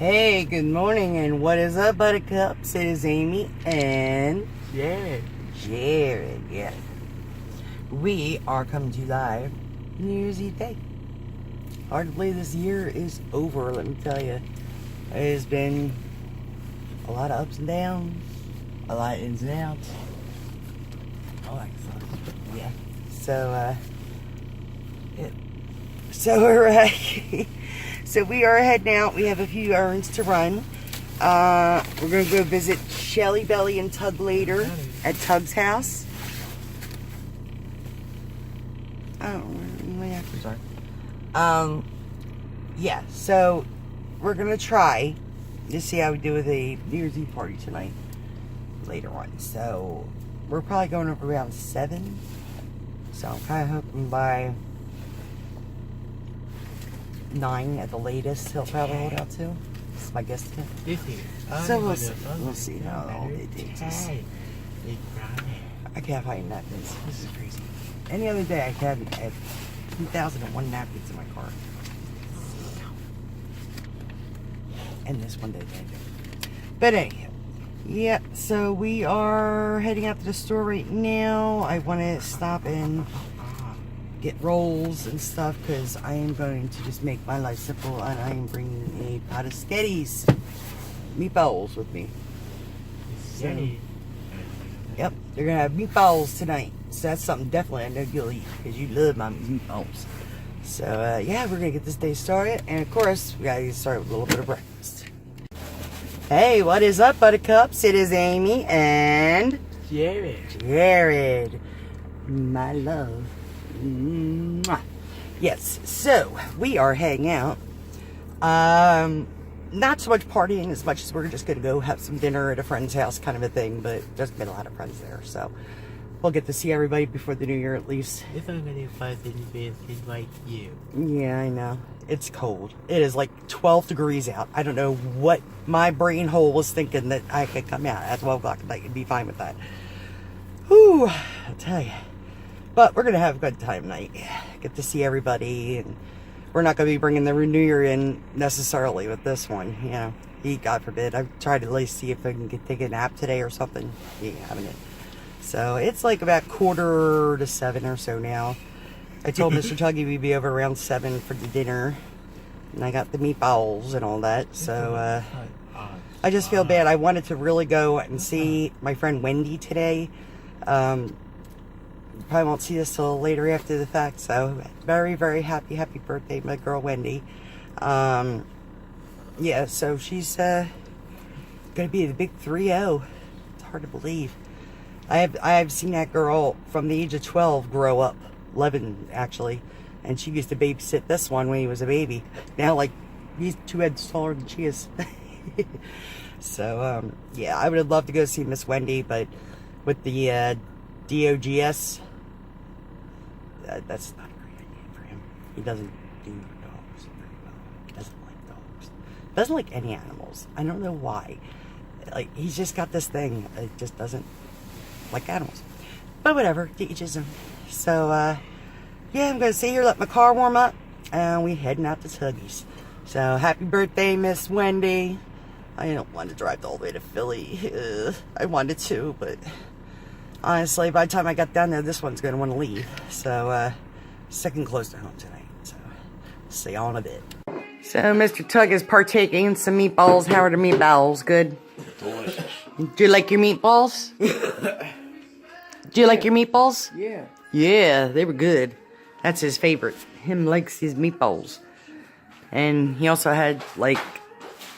Hey, good morning, and what is up, Buttercups? It is Amy and Jared. Yeah. We are coming to you live New Year's Eve day. Hard to believe this year is over, let me tell you. It has been a lot of ups and downs, a lot of ins and outs. I like fun. Yeah. So we are heading out. We have a few errands to run. We're going to go visit Shelly Belly and Tug later at Tug's house. Oh, sorry. Yeah, so we're going to try to see how we do with a New Year's Eve party tonight later on. So we're probably going up around 7. So I'm kind of hoping by 9 at the latest he'll probably hold out to. This is my guess today. So we'll see how long it takes us. I can't find napkins. This is crazy. Any other day I have 2,001 napkins in my car. And this one day I do. But anyhow, yeah, so we are heading out to the store right now. I want to stop and get rolls and stuff because I am going to just make my life simple, and I am bringing a pot of Sketties meatballs with me. So, yep, they're gonna have meatballs tonight, so that's something definitely I know you'll eat because you love my meatballs. So yeah, we're gonna get this day started, and of course we gotta get started with a little bit of breakfast. Hey, what is up, Buttercups? It is Amy and Jared, my love. Mwah. Yes, so we are hanging out. Not so much partying as much as we're just gonna go have some dinner at a friend's house, kind of a thing. But there's been a lot of friends there, so we'll get to see everybody before the new year at least. If I'm gonna find anything like you. Yeah, I know. It's cold. It is like 12 degrees out. I don't know what my brain hole was thinking that I could come out at 12 o'clock at night and be fine with that. Whew, I'll tell you. But we're going to have a good time tonight. Get to see everybody. And we're not going to be bringing the New Year in necessarily with this one. You know, God forbid. I've tried to at least see if I can take a nap today or something. He ain't having it. So it's like about 6:45 or so now. I told Mr. Tuggy we'd be over around 7 for the dinner. And I got the meatballs and all that. So I just feel bad. I wanted to really go and see my friend Wendy today. Probably won't see this till later after the fact, so very, very happy birthday, my girl Wendy. Yeah, so she's gonna be the big 3-0. It's hard to believe. I have seen that girl from the age of 12 grow up, 11 actually, and she used to babysit this one when he was a baby. Now, like, he's 2 heads taller than she is. So yeah, I would have loved to go see Miss Wendy, but with the DOGS. That's not a great idea for him. He doesn't do dogs very well. He doesn't like dogs. Doesn't like any animals. I don't know why. Like, he's just got this thing. It just doesn't like animals. But whatever, to each his own. So, yeah, I'm going to sit here, let my car warm up, and we heading out to Tuggy's. So, happy birthday, Miss Wendy. I don't want to drive all the way to Philly. I wanted to, but honestly, by the time I got down there, this one's going to want to leave. So, second close to home tonight. So, see y'all in a bit. So, Mr. Tug is partaking in some meatballs. How are the meatballs? Good? Delicious. Do you like your meatballs? Do you like your meatballs? Yeah. Yeah, they were good. That's his favorite. Him likes his meatballs. And he also had, like,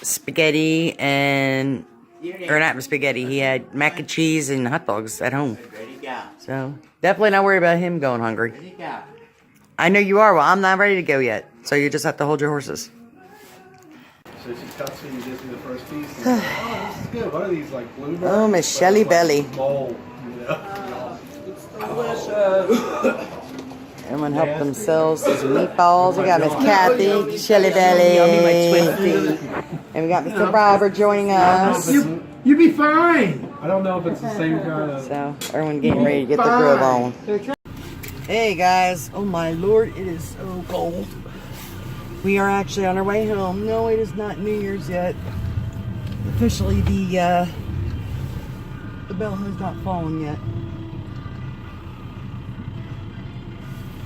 spaghetti and... Or not spaghetti. He had mac and cheese and hot dogs at home. So, definitely not worried about him going hungry. I know you are. Well, I'm not ready to go yet. So, you just have to hold your horses. So she cuts me and gives me the first piece. And like, oh, this is good. What are these, like blueberries? Oh, Miss Shelly Belly. Bowl, you know? It's delicious. Everyone help themselves to some meatballs. We got Miss Kathy, Shelly Belly, and we got Mr. Robert joining us. You be fine. I don't know if it's the same kind of... So, everyone getting ready to get the grill on. Hey guys, oh my lord, it is so cold. We are actually on our way home. No, it is not New Year's yet. Officially, the bell has not fallen yet.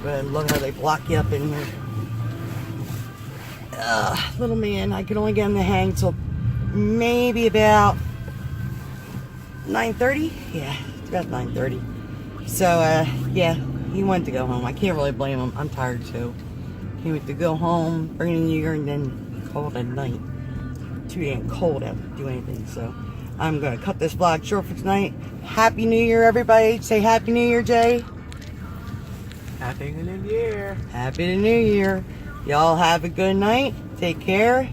But look how they block you up in here. Little man, I could only get him to hang till maybe about 9:30. Yeah, it's about 9:30. So, yeah, he wanted to go home. I can't really blame him. I'm tired too. He went to go home, bring in New Year, and then call it a night. Too damn cold out to do anything. So, I'm gonna cut this vlog short for tonight. Happy New Year, everybody. Say Happy New Year, Jay. Happy New Year. Happy New Year. Y'all have a good night. Take care.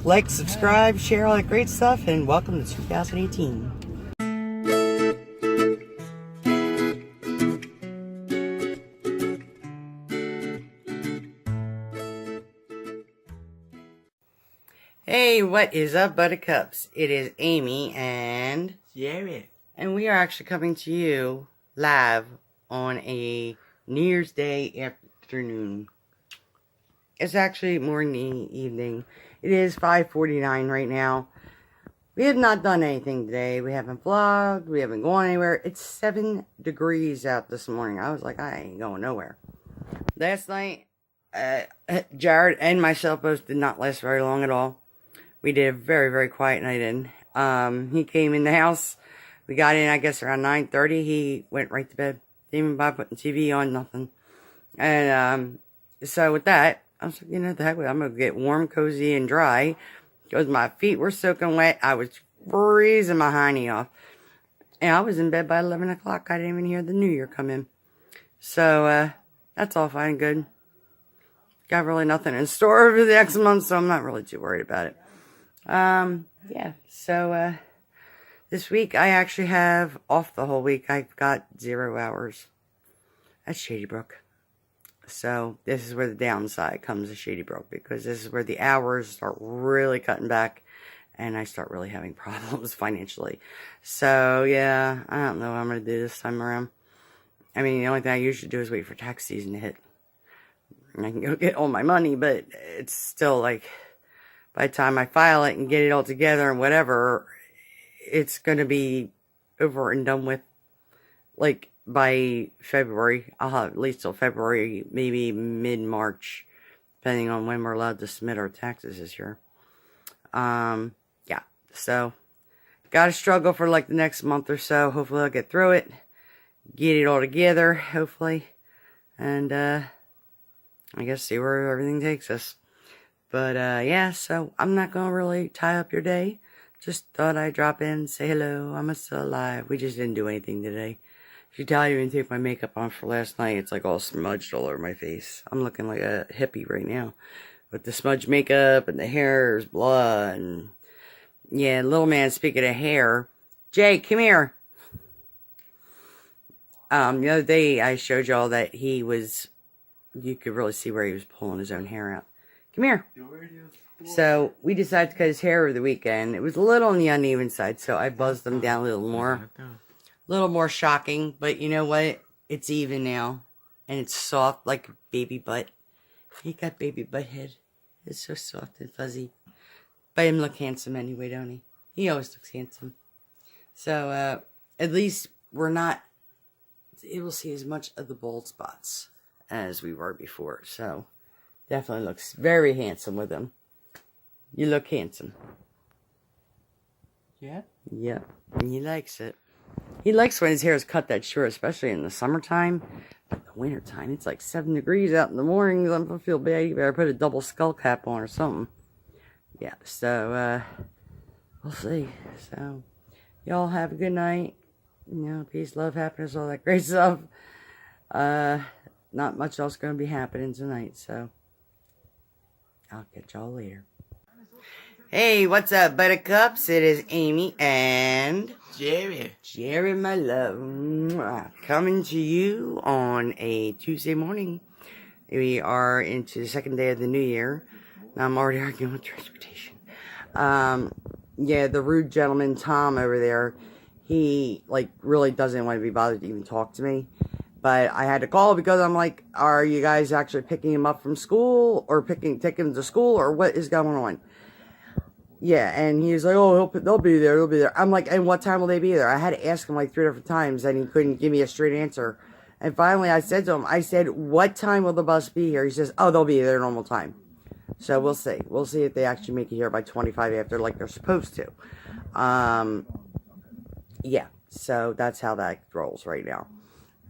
Like, subscribe, share all that great stuff, and welcome to 2018. Hey, what is up, Buttercups? It is Amy and Jerry. we are actually coming to you live on a New Year's Day afternoon. It's actually morning, evening. It is 5:49 right now. We have not done anything today. We haven't vlogged. We haven't gone anywhere. It's 7 degrees out this morning. I was like, I ain't going nowhere. Last night, Jared and myself both did not last very long at all. We did a very, very quiet night in. He came in the house. We got in, I guess, around 9:30. He went right to bed. Didn't even bother putting TV on, nothing. And so with that, I was like, you know, the heck with it. I'm going to get warm, cozy, and dry. Because my feet were soaking wet. I was freezing my hiney off. And I was in bed by 11 o'clock. I didn't even hear the New Year come in. So, that's all fine and good. Got really nothing in store for the next month, so I'm not really too worried about it. Yeah, so, this week I actually have off the whole week. I've got 0 hours at Shady Brook. So, this is where the downside comes to Shady Brook, because this is where the hours start really cutting back, and I start really having problems financially. So, yeah, I don't know what I'm going to do this time around. I mean, the only thing I usually do is wait for tax season to hit. I can go get all my money, but it's still like, by the time I file it and get it all together and whatever, it's going to be over and done with, like, by February. I'll have at least till February, maybe mid-March, depending on when we're allowed to submit our taxes this year. Yeah, so, gotta struggle for, like, the next month or so. Hopefully I'll get through it, get it all together, hopefully, and, I guess see where everything takes us. But, yeah, so I'm not going to really tie up your day. Just thought I'd drop in, say hello. I'm still alive. We just didn't do anything today. You can tell I didn't take my makeup on for last night. It's like all smudged all over my face. I'm looking like a hippie right now. With the smudged makeup and the hair is blood. And yeah, little man, speaking of hair. Jay, come here. The other day I showed y'all that he was, you could really see where he was pulling his own hair out. Come here. So, we decided to cut his hair over the weekend. It was a little on the uneven side, so I buzzed him down a little more. A little more shocking, but you know what? It's even now. And it's soft like a baby butt. He got baby butt head. It's so soft and fuzzy. But him look handsome anyway, don't he? He always looks handsome. So, at least we're not able to see as much of the bald spots as we were before, so definitely looks very handsome with him. You look handsome. Yeah? Yeah, and he likes it. He likes when his hair is cut that short, especially in the summertime. But in the wintertime, it's like 7 degrees out in the mornings. I'm going to feel bad. You better put a double skull cap on or something. Yeah, so, we'll see. So, y'all have a good night. You know, peace, love, happiness, all that great stuff. Not much else going to be happening tonight, so I'll catch y'all later. Hey, what's up, Buttercups? It is Amy and Jerry, my love. Mwah. Coming to you on a Tuesday morning. We are into the second day of the new year. Now I'm already arguing with transportation. Yeah, the rude gentleman, Tom, over there, he, like, really doesn't want to be bothered to even talk to me. But I had to call because I'm like, are you guys actually picking him up from school or taking him to school, or what is going on? Yeah, and he's like, oh, they'll be there, they'll be there. I'm like, and what time will they be there? I had to ask him like 3 different times, and he couldn't give me a straight answer. And finally, I said to him, I said, what time will the bus be here? He says, oh, they'll be there normal time. So we'll see. We'll see if they actually make it here by 25 after like they're supposed to. Yeah, so that's how that rolls right now.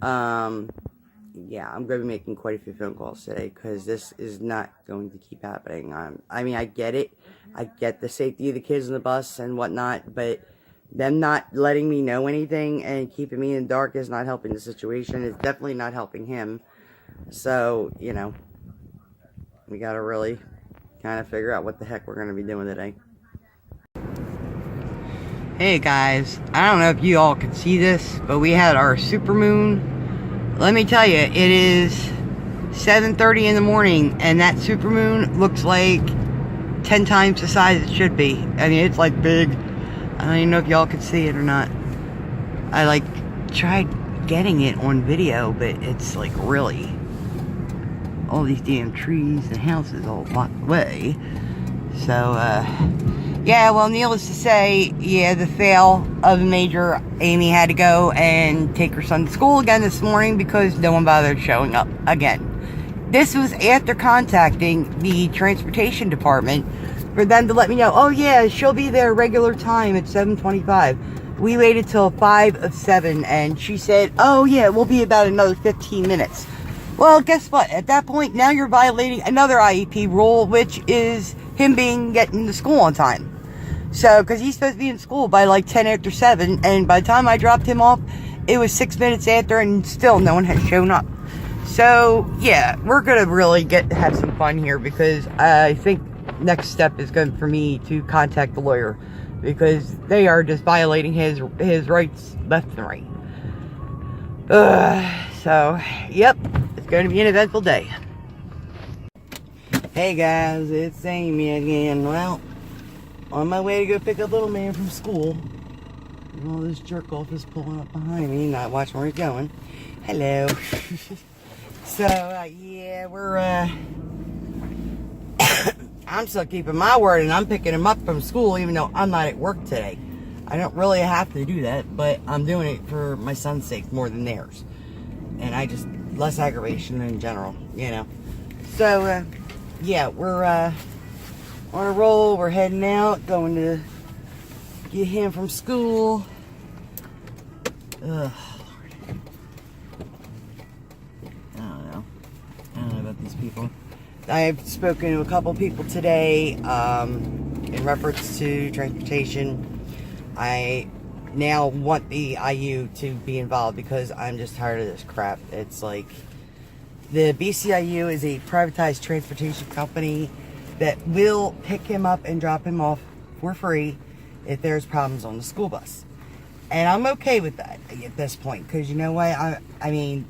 Yeah, I'm going to be making quite a few phone calls today because this is not going to keep happening. I mean, I get it. I get the safety of the kids in the bus and whatnot, but them not letting me know anything and keeping me in the dark is not helping the situation. It's definitely not helping him. So, you know, we got to really kind of figure out what the heck we're going to be doing today. Hey guys, I don't know if you all could see this, but we had our supermoon. Let me tell you, it is 7:30 in the morning, and that supermoon looks like 10 times the size it should be. I mean, it's like big. I don't even know if y'all could see it or not. I like tried getting it on video, but it's like really all these damn trees and houses all blocked away. So, yeah, well, needless to say, yeah, the fail of the major, Amy had to go and take her son to school again this morning because no one bothered showing up again. This was after contacting the transportation department for them to let me know, oh yeah, she'll be there regular time at 7:25. We waited till 5 of 7, and she said, oh yeah, we'll be about another 15 minutes. Well, guess what? At that point, now you're violating another IEP rule, which is him getting to school on time. So, because he's supposed to be in school by like 10 after 7, and by the time I dropped him off, it was 6 minutes after, and still no one has shown up. So, yeah, we're going to really have some fun here, because I think next step is going for me to contact the lawyer, because they are just violating his rights left and right. So, yep, it's going to be an eventful day. Hey guys, it's Amy again. Well, on my way to go pick up little man from school. Well, this jerk off is pulling up behind me, not watching where he's going. Hello. So, yeah, we're, I'm still keeping my word, and I'm picking him up from school, even though I'm not at work today. I don't really have to do that, but I'm doing it for my son's sake more than theirs. And I just, less aggravation in general, you know. So, yeah, we're, on a roll. We're heading out, going to get him from school. Ugh, Lord. I don't know about these people. I've spoken to a couple people today in reference to transportation. I now want the IU to be involved because I'm just tired of this crap. It's like the BCIU is a privatized transportation company that will pick him up and drop him off for free if there's problems on the school bus. And I'm okay with that at this point, because you know what? I mean,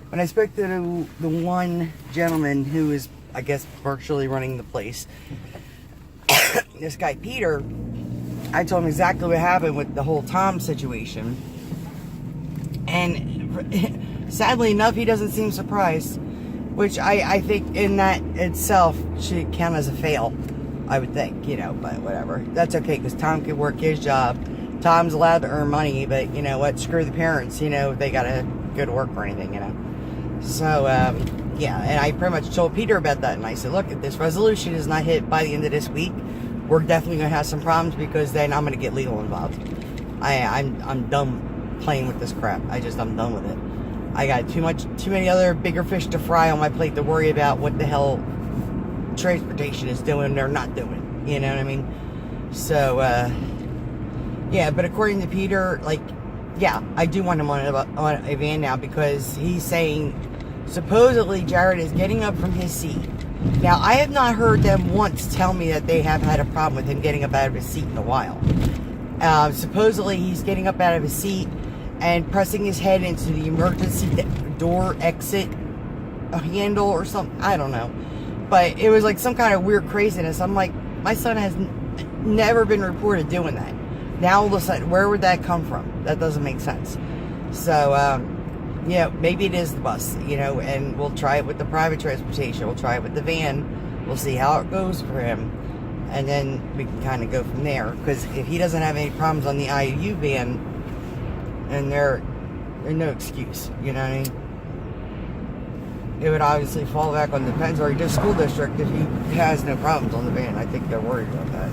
when I spoke to the one gentleman who is, I guess, virtually running the place, this guy Peter, I told him exactly what happened with the whole Tom situation. And sadly enough, he doesn't seem surprised. Which I think in that itself should count as a fail, I would think, you know, but whatever. That's okay, because Tom can work his job. Tom's allowed to earn money, but you know what? Screw the parents, you know, if they got to go to work or anything, you know. So, yeah, and I pretty much told Peter about that, and I said, look, if this resolution is not hit by the end of this week, we're definitely going to have some problems, because then I'm going to get legal involved. I'm done playing with this crap. I'm done with it. I got too many other bigger fish to fry on my plate to worry about what the hell transportation is doing or not doing. You know what I mean? So, yeah, but according to Peter, like, yeah, I do want him on a van now, because he's saying supposedly Jared is getting up from his seat. Now, I have not heard them once tell me that they have had a problem with him getting up out of his seat in a while. Supposedly he's getting up out of his seat and pressing his head into the emergency door exit handle or something. I don't know. But it was like some kind of weird craziness. I'm like, my son has never been reported doing that. Now all of a sudden, where would that come from? That doesn't make sense. So, maybe it is the bus, and we'll try it with the private transportation. We'll try it with the van. We'll see how it goes for him. And then we can kind of go from there. Because if he doesn't have any problems on the IUU van, then there's no excuse. You know what I mean? It would obviously fall back on the Pennsylvania School District if he has no problems on the van. I think they're worried about that.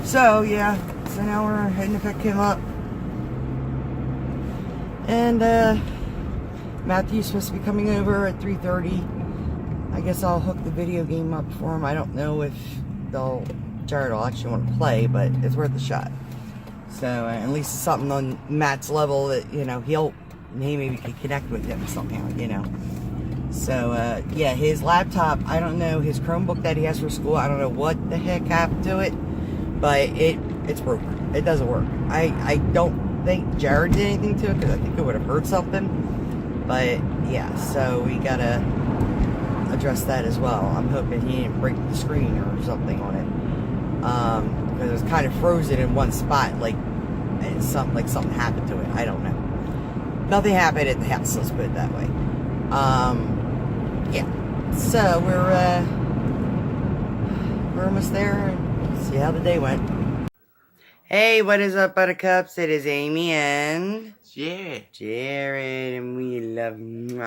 So, yeah. So now we're heading to pick him up. And, Matthew's supposed to be coming over at 3:30. I guess I'll hook the video game up for him. I don't know if Jared will actually want to play, but it's worth a shot. So, at least it's something on Matt's level that, he maybe can connect with him somehow, So, yeah, his laptop, I don't know, his Chromebook that he has for school, I don't know what the heck happened to it, but it's broken. It doesn't work. I don't think Jared did anything to it, because I think it would have hurt something. But, yeah, so we gotta address that as well. I'm hoping he didn't break the screen or something on it. Because it was kind of frozen in one spot, like something happened to it. I don't know. Nothing happened at the house, let's put it that way. Yeah. So we're almost there, and see how the day went. Hey, what is up, buttercups? It is Amy and Jared, and we love you.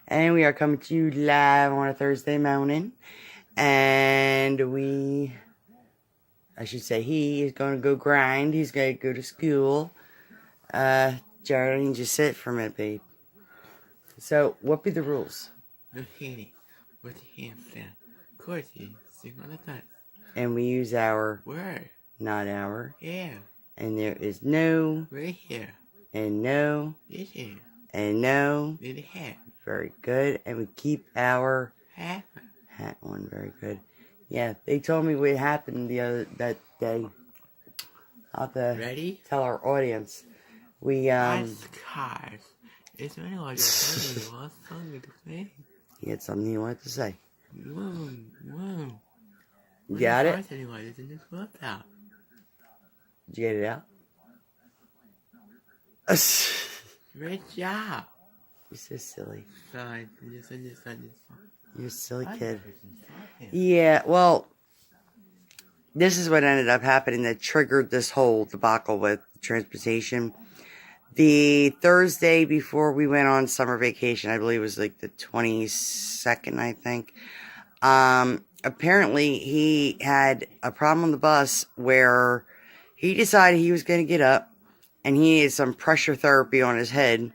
And we are coming to you live on a Thursday morning. And I should say he is going to go grind. He's going to go to school. Jared, I need you to sit for a minute, babe. So, what be the rules? No hitting. With the hands down. Courtesy. Sing on the front. And we use our, Word. not our. Yeah. And there is no. Right here. And no. This here. And no. Little hat. Very good. And we keep our Hat. hat on. Very good. Yeah, they told me what happened that day. I'll have to Ready? tell our audience. We, Ice cars. It's really what you're saying. You want something to say? he had something he wanted to say. Whoa. You got it? Anyone is in this world out. Did you get it out? Great job. You're so silly. Sorry. You're a silly kid. Yeah, well, this is what ended up happening that triggered this whole debacle with transportation. The Thursday before we went on summer vacation, I believe it was like the 22nd, I think. Apparently, he had a problem on the bus where he decided he was going to get up and he needed some pressure therapy on his head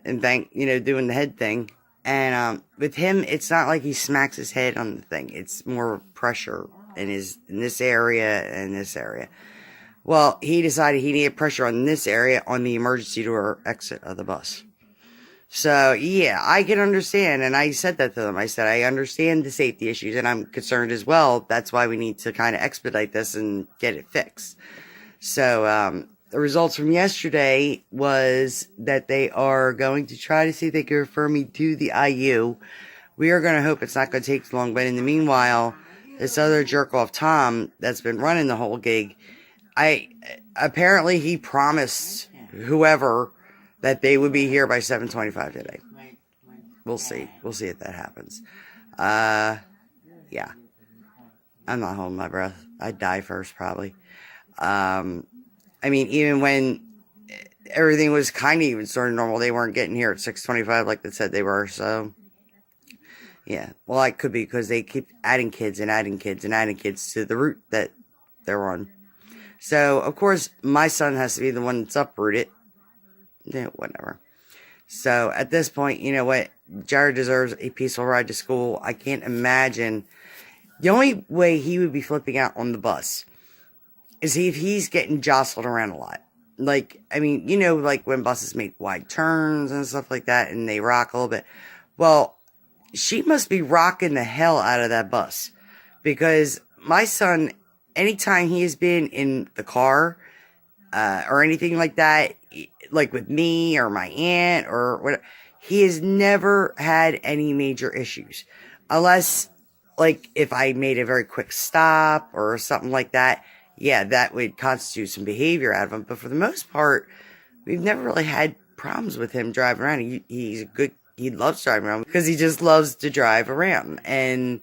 and doing the head thing. And with him, it's not like he smacks his head on the thing. It's more pressure in this area and this area. Well, he decided he needed pressure on this area on the emergency door exit of the bus. So, yeah, I can understand. And I said that to them. I said, I understand the safety issues and I'm concerned as well. That's why we need to kind of expedite this and get it fixed. So, the results from yesterday was that they are going to try to see if they can refer me to the IU. We are going to hope it's not going to take too long. But in the meanwhile, this other jerk off Tom that's been running the whole gig, apparently he promised whoever that they would be here by 7:25 today. We'll see. We'll see if that happens. Yeah. I'm not holding my breath. I'd die first, probably. I mean, even when everything was kind of even sort of normal, they weren't getting here at 6:25 like they said they were. So, yeah. Well, it could be because they keep adding kids and adding kids and adding kids to the route that they're on. So, of course, my son has to be the one that's uprooted. Yeah, whatever. So, at this point, you know what? Jared deserves a peaceful ride to school. I can't imagine. The only way he would be flipping out on the bus is if he's getting jostled around a lot. Like, I mean, like when buses make wide turns and stuff like that and they rock a little bit. Well, she must be rocking the hell out of that bus. Because my son, anytime he has been in the car, or anything like that, like with me or my aunt or whatever, he has never had any major issues. Unless, like, if I made a very quick stop or something like that, yeah, that would constitute some behavior out of him. But for the most part, we've never really had problems with him driving around. He loves driving around because he just loves to drive around. And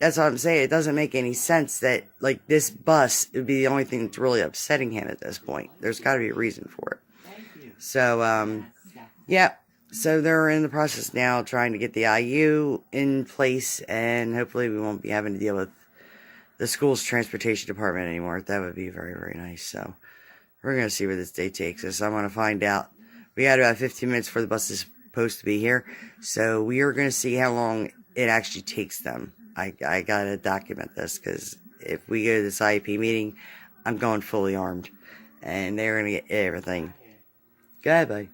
that's what I'm saying. It doesn't make any sense that, like, this bus would be the only thing that's really upsetting him at this point. There's got to be a reason for it. So, yeah. So they're in the process now trying to get the IU in place, and hopefully we won't be having to deal with the school's transportation department anymore. That would be very, very nice. So we're going to see where this day takes us. I'm going to find out. We had about 15 minutes before the bus is supposed to be here. So we are going to see how long it actually takes them. I got to document this, because if we go to this IEP meeting, I'm going fully armed. And they're going to get everything. Go ahead, buddy.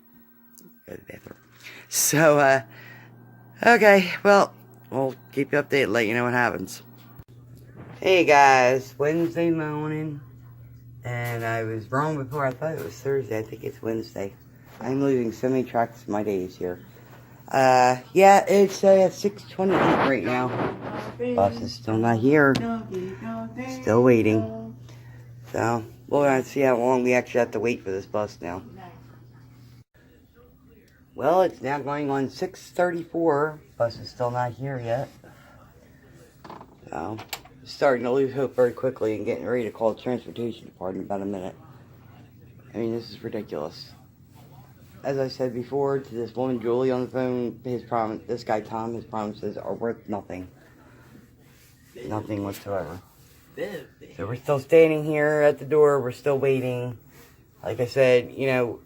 Go to the bathroom. So, okay. Well, we'll keep you updated, let you know what happens. Hey guys, Wednesday morning, and I was wrong before. I thought it was Thursday. I think it's Wednesday. I'm losing so many tracks of my days here. Yeah, it's 6:28 right now. Bus is still not here. Still waiting. So, we're going to see how long we actually have to wait for this bus now. Well, it's now going on 6:34. Bus is still not here yet. So, starting to lose hope very quickly and getting ready to call the transportation department in about a minute. I mean, this is ridiculous. As I said before to this woman Julie on the phone, this guy Tom, his promises are worth nothing. Nothing whatsoever. So we're still standing here at the door. We're still waiting. Like I said, you know,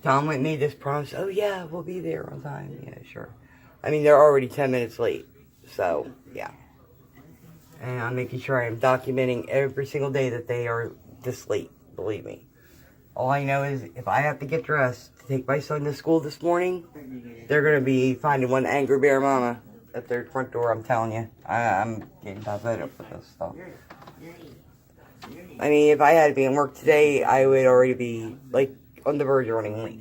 Tom went and made this promise. Oh yeah, we'll be there on time. Yeah, sure. I mean, they're already 10 minutes late. So, yeah. And I'm making sure I'm documenting every single day that they are this late, believe me. All I know is if I have to get dressed to take my son to school this morning, they're going to be finding one angry bear mama at their front door, I'm telling you. I'm getting fed up with this stuff. I mean, if I had to be in work today, I would already be, like, on the verge of running late.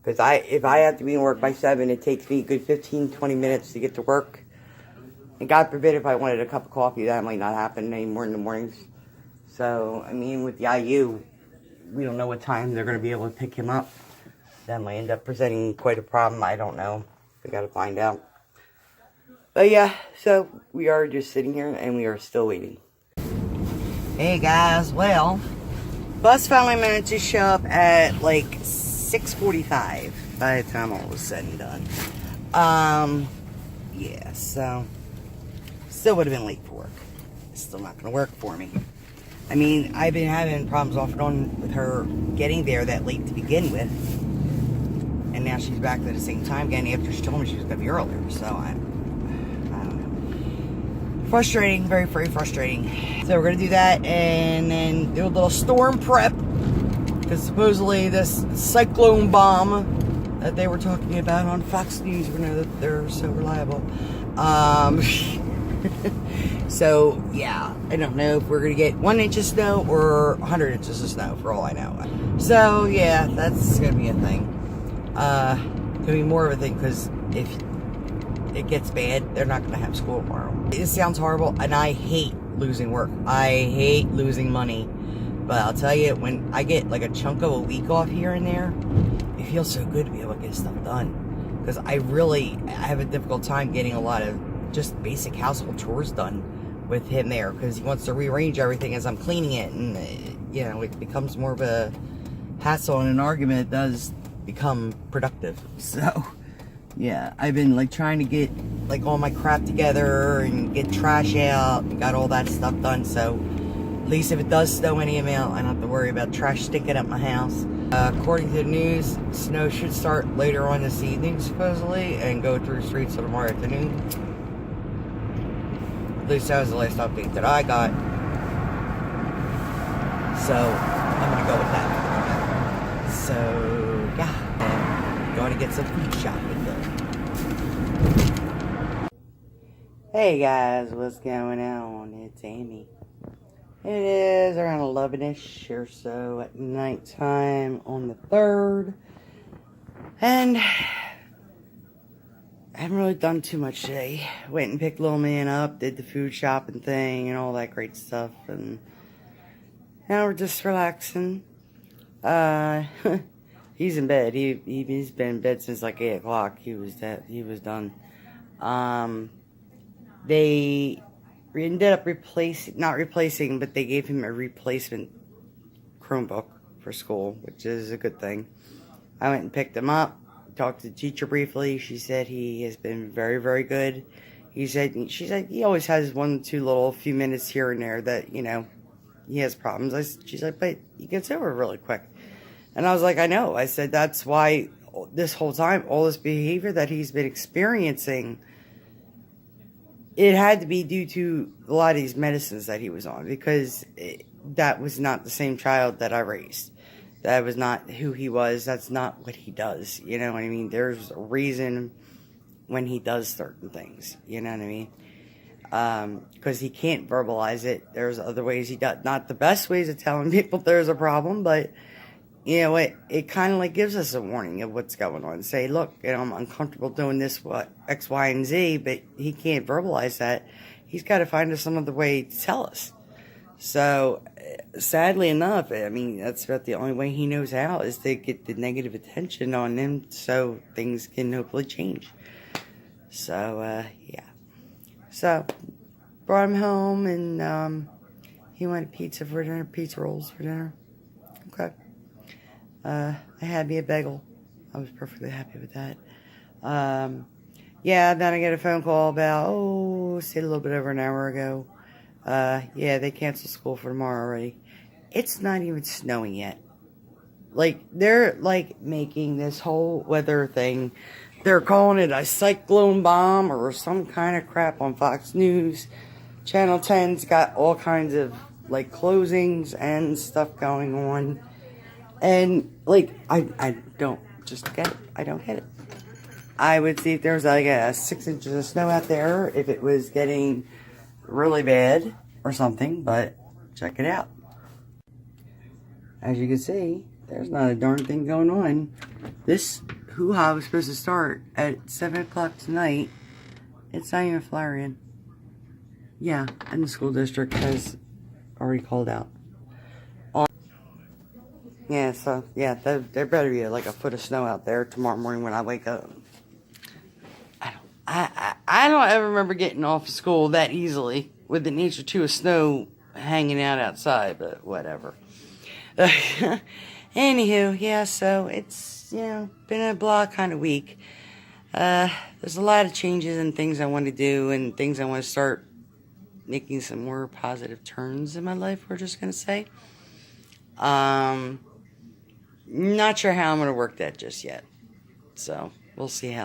Because if I have to be in work by 7, it takes me a good 15, 20 minutes to get to work. And God forbid if I wanted a cup of coffee, that might not happen anymore in the mornings. So, I mean, with the IU, we don't know what time they're going to be able to pick him up. That might end up presenting quite a problem. I don't know. We got to find out. But yeah, so we are just sitting here and we are still waiting. Hey guys, well, bus finally managed to show up at like 6:45 by the time all was said and done. Yeah, so still would have been late for work. It's still not going to work for me. I mean, I've been having problems off and on with her getting there that late to begin with. And now she's back at the same time again after she told me she was going to be earlier. So, I don't know. Frustrating. Very, very frustrating. So, we're going to do that and then do a little storm prep. Because supposedly this cyclone bomb that they were talking about on Fox News, we know that they're so reliable. So, yeah, I don't know if we're going to get 1 inch of snow or 100 inches of snow, for all I know. So, yeah, that's going to be a thing. Going to be more of a thing, because if it gets bad, they're not going to have school tomorrow. It sounds horrible, and I hate losing work. I hate losing money. But I'll tell you, when I get like a chunk of a week off here and there, it feels so good to be able to get stuff done. Because I have a difficult time getting a lot of just basic household chores done with him there, because he wants to rearrange everything as I'm cleaning it, and you know, it becomes more of a hassle and an argument. It does become productive. So yeah, I've been like trying to get like all my crap together and get trash out and got all that stuff done, so at least if it does snow any amount, I don't have to worry about trash stinking up my house. According to the news, snow should start later on this evening supposedly and go through the streets tomorrow afternoon. At least that was the last update that I got. So, I'm going to go with that. So, yeah. I'm going to get some food shopping done. Hey guys, what's going on? It's Amy. It is around 11-ish or so at nighttime on the 3rd. And I haven't really done too much today. Went and picked little man up, did the food shopping thing and all that great stuff, and now we're just relaxing. He's in bed. He's been in bed since like 8 o'clock. He was done. They ended up not replacing, but they gave him a replacement Chromebook for school, which is a good thing. I went and picked him up, talked to the teacher briefly. She said he has been very, very good. She said he always has 1 or 2 few minutes here and there that, he has problems. She's like, but he gets over it really quick. And I was like, I know. I said, that's why this whole time, all this behavior that he's been experiencing, it had to be due to a lot of these medicines that he was on, because that was not the same child that I raised. That was not who he was. That's not what he does. You know what I mean? There's a reason when he does certain things. You know what I mean? Because he can't verbalize it. There's other ways he does. Not the best ways of telling people there's a problem, but it kind of like gives us a warning of what's going on. Say, look, I'm uncomfortable doing this, X, Y, and Z, but he can't verbalize that. He's got to find us some other way to tell us. So, sadly enough, I mean, that's about the only way he knows how, is to get the negative attention on him so things can hopefully change. So, yeah. So, brought him home, and he wanted pizza rolls for dinner. Okay. I had me a bagel. I was perfectly happy with that. Yeah, then I get a phone call about, say a little bit over an hour ago. Yeah, they canceled school for tomorrow already. It's not even snowing yet. Like, they're, like, making this whole weather thing. They're calling it a cyclone bomb or some kind of crap on Fox News. Channel 10's got all kinds of, like, closings and stuff going on. And, like, I don't just get it. I don't get it. I would see if there was, like, 6 inches of snow out there if it was getting really bad or something, but check it out. As you can see, there's not a darn thing going on. This hoo-ha was supposed to start at 7 o'clock tonight. It's not even flowering. Yeah, and the school district has already called out. Yeah, so, yeah, there better be like a foot of snow out there tomorrow morning when I wake up. I don't ever remember getting off of school that easily with an inch or 2 of snow hanging out outside, but whatever. Anywho, yeah, so it's, been a blah kind of week. There's a lot of changes and things I want to do and things I want to start making some more positive turns in my life, we're just going to say. Not sure how I'm going to work that just yet. So, we'll see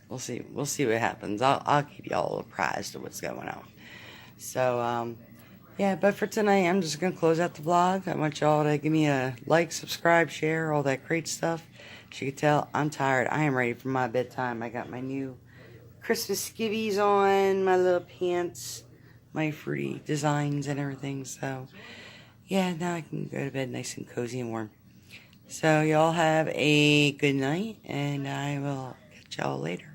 We'll see what happens. I'll keep y'all apprised of what's going on. So, yeah, but for tonight, I'm just going to close out the vlog. I want y'all to give me a like, subscribe, share, all that great stuff. As you can tell, I'm tired. I am ready for my bedtime. I got my new Christmas skivvies on, my little pants, my fruity designs and everything. So, yeah, now I can go to bed nice and cozy and warm. So, y'all have a good night, and I will catch y'all later.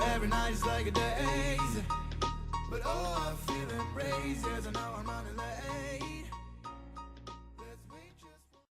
Every night is like a daze, but oh, I'm feeling crazy as I know